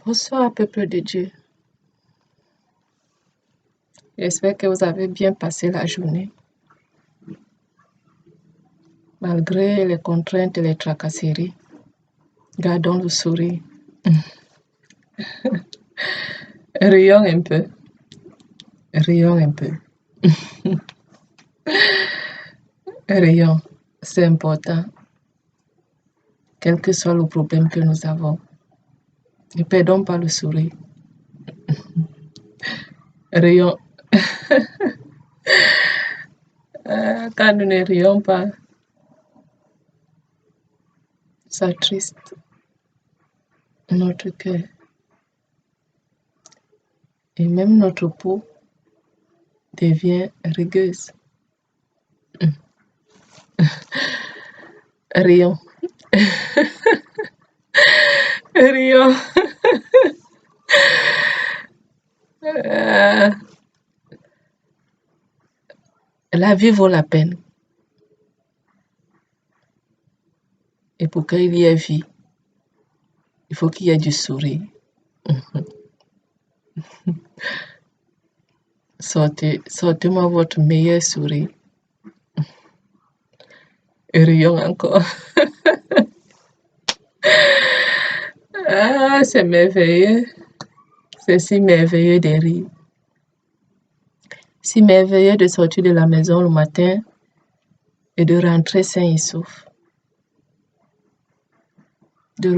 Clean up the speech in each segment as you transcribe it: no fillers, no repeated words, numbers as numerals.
Bonsoir, peuple de Dieu. J'espère que vous avez bien passé la journée, malgré les contraintes et les tracasseries. Gardons le sourire. Rions un peu. Rions un peu. Rions. C'est important. Quel que soit le problème que nous avons, ne perdons pas le sourire. Rions. Quand nous ne rions pas, ça attriste notre cœur. Et même notre peau devient rugueuse. Rions. Rions. La vie vaut la peine. Et pour qu'il y ait vie, il faut qu'il y ait du sourire. Sortez-moi votre meilleur sourire. Et rions encore. C'est merveilleux. C'est si merveilleux de rire. Si merveilleux de sortir de la maison le matin et de rentrer sain et sauf. De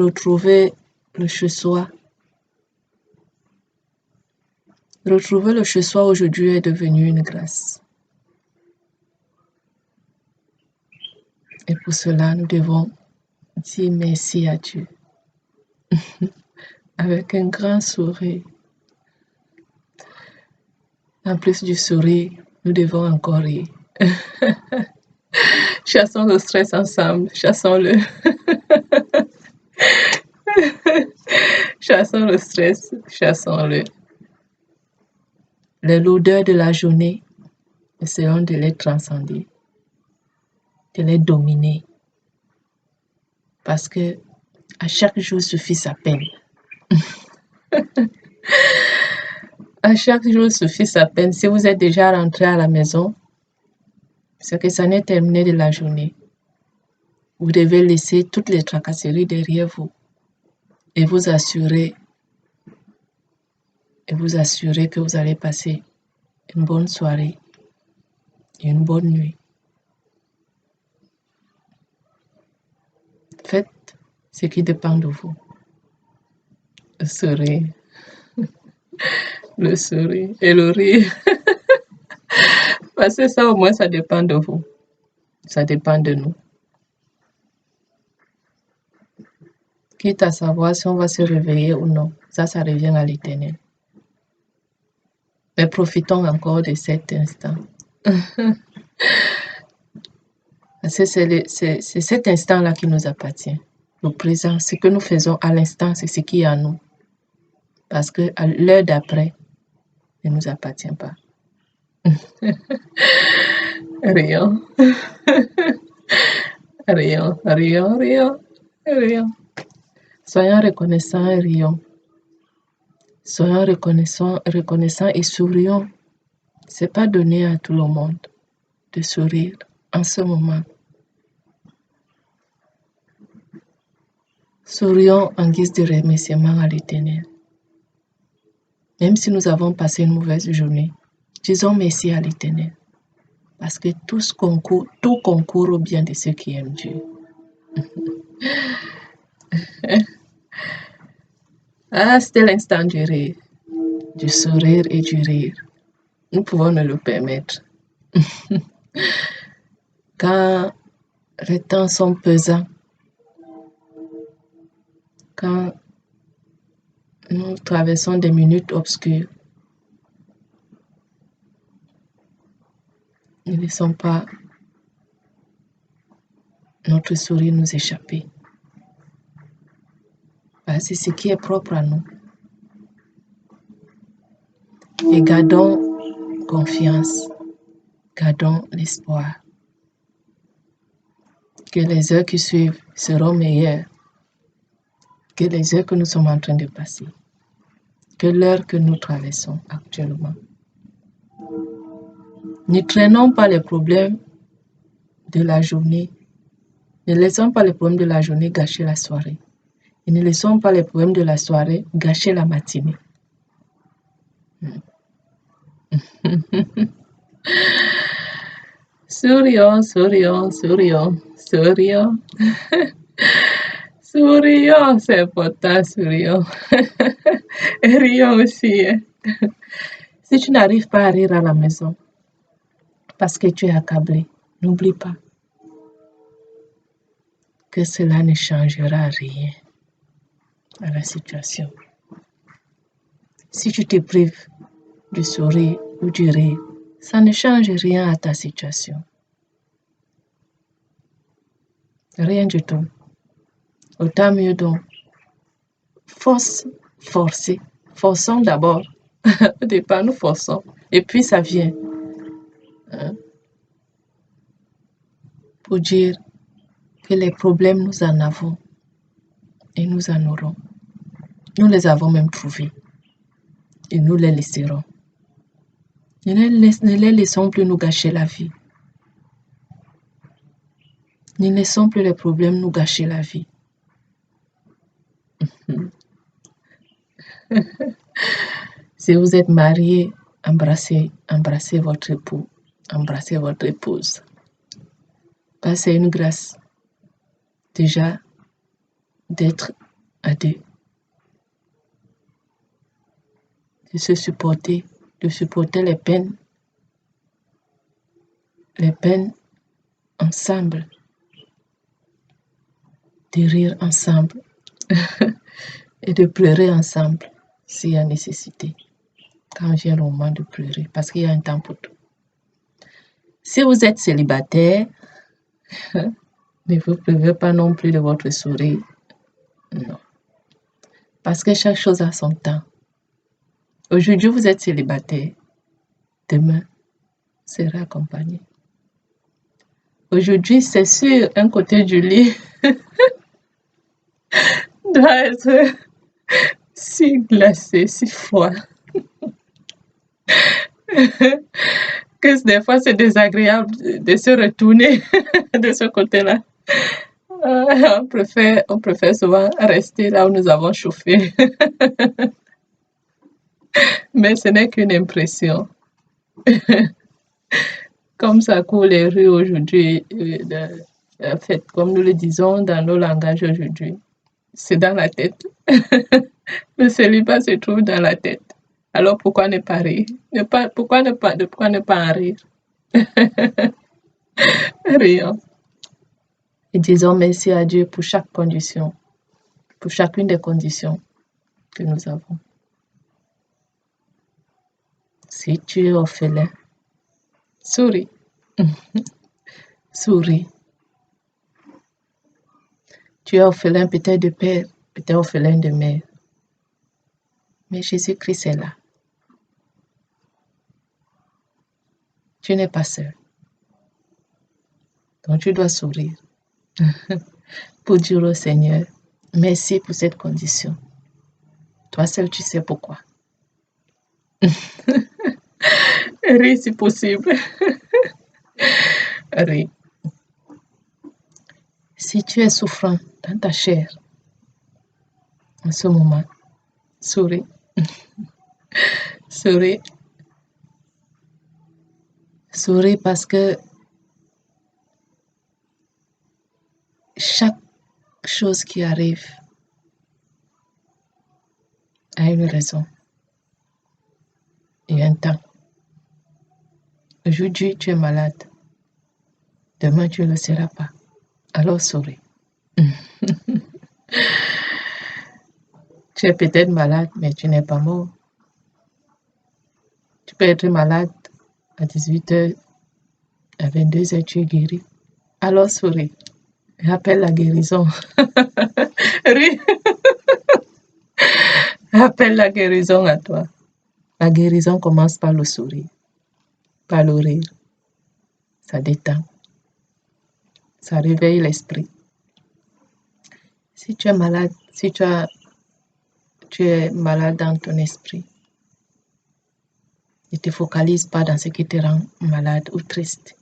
retrouver le chez-soi. Retrouver le chez-soi aujourd'hui est devenu une grâce. Et pour cela, nous devons dire merci à Dieu. Avec un grand sourire. En plus du sourire, nous devons encore rire. Chassons le stress ensemble. Chassons-le. Chassons le stress. Chassons-le. Les lourdeurs de la journée, essayons de les transcender, de les dominer. Parce que à chaque jour suffit sa peine. À chaque jour suffit sa peine. Si vous êtes déjà rentré à la maison, c'est que ça n'est terminé de la journée. Vous devez laisser toutes les tracasseries derrière vous et vous assurer que vous allez passer une bonne soirée et une bonne nuit. Faites ce qui dépend de vous. Le sourire. Le sourire et le rire. Parce que ça, au moins, ça dépend de vous. Ça dépend de nous. Quitte à savoir si on va se réveiller ou non, ça revient à l'Éternel. Mais profitons encore de cet instant. Parce que c'est cet instant-là qui nous appartient. Le présent, ce que nous faisons à l'instant, c'est ce qui est à nous. Parce que à l'heure d'après ne nous appartient pas. Rions. Rions, rions, rions, rions. Soyons reconnaissants et rions. Soyons reconnaissants et sourions. C'est pas donné à tout le monde de sourire en ce moment. Sourions en guise de remerciement à l'Éternel. Même si nous avons passé une mauvaise journée, disons merci à l'Éternel. Parce que tout concourt au bien de ceux qui aiment Dieu. C'était l'instant du rire, du sourire et du rire. Nous pouvons nous le permettre. Quand les temps sont pesants, quand nous traversons des minutes obscures, ne laissons pas notre sourire nous échapper. C'est ce qui est propre à nous. Et gardons confiance, gardons l'espoir que les heures qui suivent seront meilleures que les heures que nous sommes en train de passer, que l'heure que nous traversons actuellement. Ne traînons pas les problèmes de la journée. Ne laissons pas les problèmes de la journée gâcher la soirée. Et ne laissons pas les problèmes de la soirée gâcher la matinée. Sourions, sourions, sourions, sourions. Sourions, c'est important, sourions. Et rions aussi. Si tu n'arrives pas à rire à la maison, parce que tu es accablé, n'oublie pas que cela ne changera rien à la situation. Si tu te prives du sourire ou du rire, ça ne change rien à ta situation. Rien du tout. Autant mieux donc. Forçons d'abord. Au départ, nous forçons. Et puis ça vient. Pour dire que les problèmes, nous en avons. Et nous en aurons. Nous les avons même trouvés. Et nous les laisserons. Ne les laissons plus nous gâcher la vie. Ne laissons plus les problèmes nous gâcher la vie. Si vous êtes marié, embrassez votre époux, embrassez votre épouse. C'est une grâce déjà d'être à deux, de se supporter, de supporter les peines ensemble, de rire ensemble et de pleurer ensemble s'il y a nécessité, quand vient le moment de pleurer, parce qu'il y a un temps pour tout. Si vous êtes célibataire, ne vous privez pas non plus de votre sourire. Non. Parce que chaque chose a son temps. Aujourd'hui, vous êtes célibataire. Demain, vous serez accompagné. Aujourd'hui, c'est sûr, un côté du lit doit être si glacé, si froid, que des fois, c'est désagréable de se retourner de ce côté-là. On préfère souvent rester là où nous avons chauffé. Mais ce n'est qu'une impression. Comme ça court les rues aujourd'hui, en fait, comme nous le disons dans nos langages aujourd'hui, c'est dans la tête. Le célibat se trouve dans la tête. Alors pourquoi ne pas rire? Pourquoi ne pas en rire? Rions. Et disons merci à Dieu pour chaque condition, pour chacune des conditions que nous avons. Si tu es orphelin, souris. Souris. Tu es orphelin peut-être de père, peut-être orphelin de mère. Mais Jésus-Christ est là. Tu n'es pas seul. Donc tu dois sourire pour dire au Seigneur, merci pour cette condition. Toi seul, tu sais pourquoi. Ris si possible. Ris. Si tu es souffrant dans ta chair, en ce moment, souris. Souris. Souris parce que chaque chose qui arrive a une raison et un temps. Aujourd'hui, tu es malade. Demain, tu ne le seras pas. Alors souris. Tu es peut-être malade, mais tu n'es pas mort. Tu peux être malade à 18h, à 22h, tu es guéri. Alors souris. Appelle la guérison. Ris. Appelle la guérison à toi. La guérison commence par le sourire, par le rire. Ça détend. Ça réveille l'esprit. Si tu es malade, Si tu es malade dans ton esprit, ne te focalise pas dans ce qui te rend malade ou triste.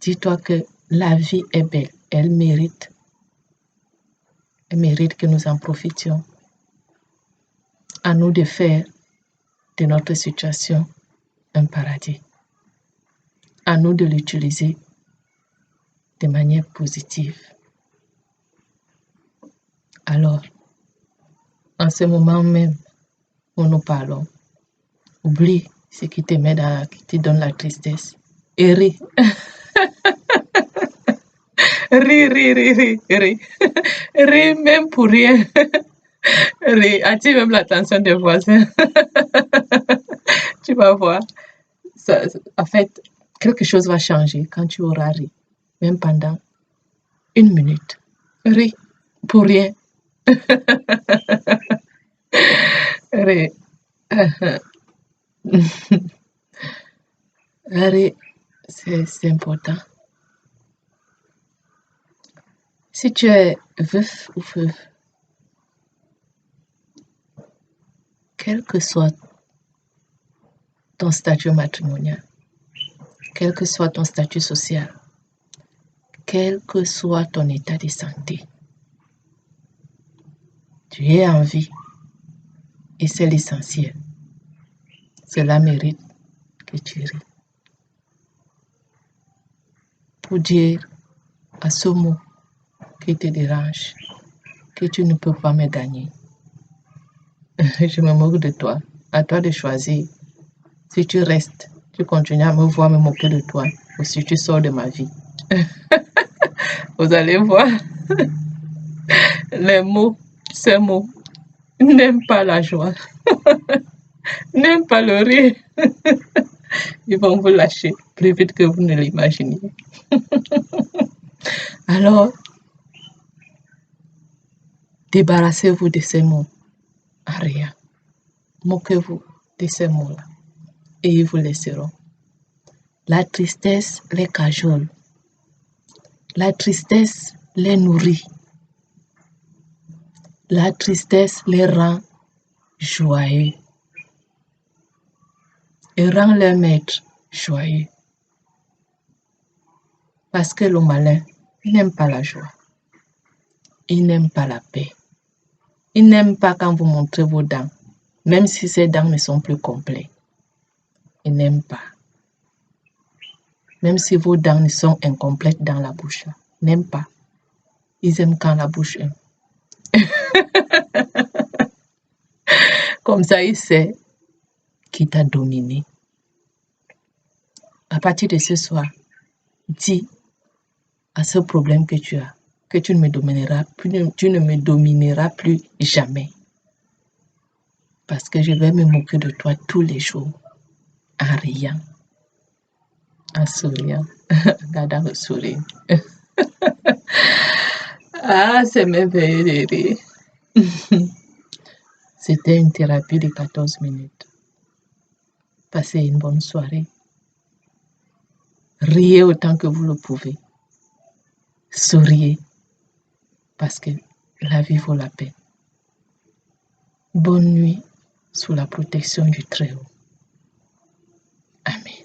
Dis-toi que la vie est belle, elle mérite que nous en profitions. À nous de faire de notre situation un paradis. À nous de l'utiliser de manière positive. Alors, en ce moment même où nous parlons, oublie ce qui qui te donne la tristesse et ris. Ris. Ris même pour rien. Ris. Attire même l'attention des voisins. Tu vas voir. En fait, quelque chose va changer quand tu auras ri. Même pendant 1 minute. Ris pour rien. Ris. Ris, c'est important. Si tu es veuf ou veuve, quel que soit ton statut matrimonial, quel que soit ton statut social, quel que soit ton état de santé, tu es en vie et c'est l'essentiel. Cela mérite que tu ris. Pour dire à ce mot qui te dérange que tu ne peux pas me gagner. Je me moque de toi. À toi de choisir. Si tu restes, tu continues à me voir me moquer de toi, ou si tu sors de ma vie. Vous allez voir, ces mots, n'aiment pas la joie, n'aiment pas le rire. Ils vont vous lâcher plus vite que vous ne l'imaginez. Alors, débarrassez-vous de ces mots. Rien. Moquez-vous de ces mots-là et ils vous laisseront. La tristesse les cajole. La tristesse les nourrit. La tristesse les rend joyeux et rend leur maître joyeux. Parce que le malin, il n'aime pas la joie. Il n'aime pas la paix. Il n'aime pas quand vous montrez vos dents, même si ces dents ne sont plus complètes. Il n'aime pas. Même si vos dents ne sont incomplètes dans la bouche. Il n'aime pas. Ils aiment quand la bouche aime. Comme ça, il sait qui t'a dominé. À partir de ce soir, dis à ce problème que tu as que tu ne me domineras plus jamais. Parce que je vais me moquer de toi tous les jours, en riant, en souriant, en gardant le sourire. Ah, c'est merveilleux de rire. C'était une thérapie de 14 minutes. Passez une bonne soirée. Riez autant que vous le pouvez. Souriez, parce que la vie vaut la peine. Bonne nuit sous la protection du Très-Haut. Amen.